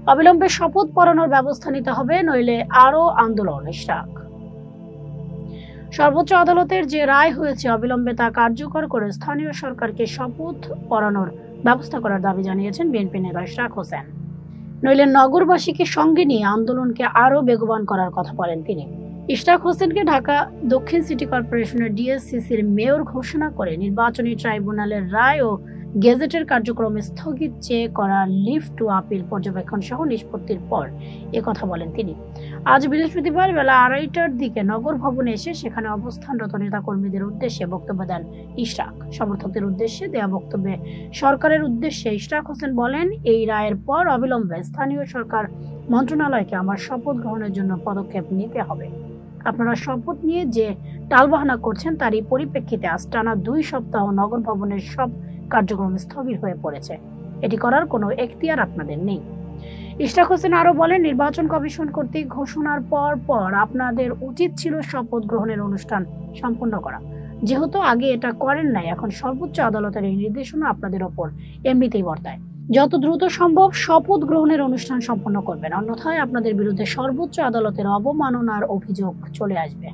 অবিলম্বে শপথ পড়ানোর ব্যবস্থা নিতে হবে, নইলে আরো আন্দোলন। ইশরাক। সর্বোচ্চ আদালতের যে রায় হয়েছে অবিলম্বে তা কার্যকর করে স্থানীয় সরকারকে শপথ পড়ানোর ব্যবস্থা করার দাবি জানিয়েছেন বিএনপি নেতা ইশরাক হোসেন। নইলে নগরবাসীকে সঙ্গে নিয়ে আন্দোলনকে আরো বেগবান করার কথা বলেন তিনি। ইশরাক হোসেনকে ঢাকা দক্ষিণ সিটি কর্পোরেশনের ডিএসসিসির মেয়র ঘোষণা করে নির্বাচনী ট্রাইব্যুনালের রায় ও গেজেটের কার্যক্রম স্থগিত চেয়ে করা লিভ টু আপিল পর্যবেক্ষণ সহ নিষ্পত্তির পর একথা বলেন তিনি। আজ বৃহস্পতিবার বেলা 2:30টার দিকে নগর ভবনে এসে সেখানে অবস্থানরত নেতাকর্মীদের উদ্দেশ্যে বক্তব্য দেন ইশরাক। সমর্থকদের উদ্দেশ্যে দেয়া বক্তব্যে সরকারের উদ্দেশ্যে ইশরাক হোসেন বলেন, এই রায়ের পর অবিলম্বে স্থানীয় সরকার মন্ত্রণালয়কে আমার শপথ গ্রহণের জন্য পদক্ষেপ নিতে হবে। আপনারা শপথ নিয়ে যে টালবাহানা করছেন তারই পরিপ্রেক্ষিতে আজ টানা 2 সপ্তাহ নগর ভবনের সব কার্যক্রম স্থবির হয়ে পড়েছে। এটি করার কোনো এখতিয়ার আপনাদের নেই। ইশরাক হোসেন আরো বলেন, নির্বাচন কমিশন কর্তৃক ঘোষণার পর আপনাদের উচিত ছিল শপথ গ্রহণের অনুষ্ঠান সম্পন্ন করা। যেহেতু আগে এটা করেন নাই, এখন সর্বোচ্চ আদালতের এই নির্দেশনা আপনাদের ওপর এমনিতেই বর্তায়। যত দ্রুত সম্ভব শপথ গ্রহণের অনুষ্ঠান সম্পন্ন করবেন, অন্যথায় আপনাদের বিরুদ্ধে সর্বোচ্চ আদালতের অবমাননার অভিযোগ চলে আসবে।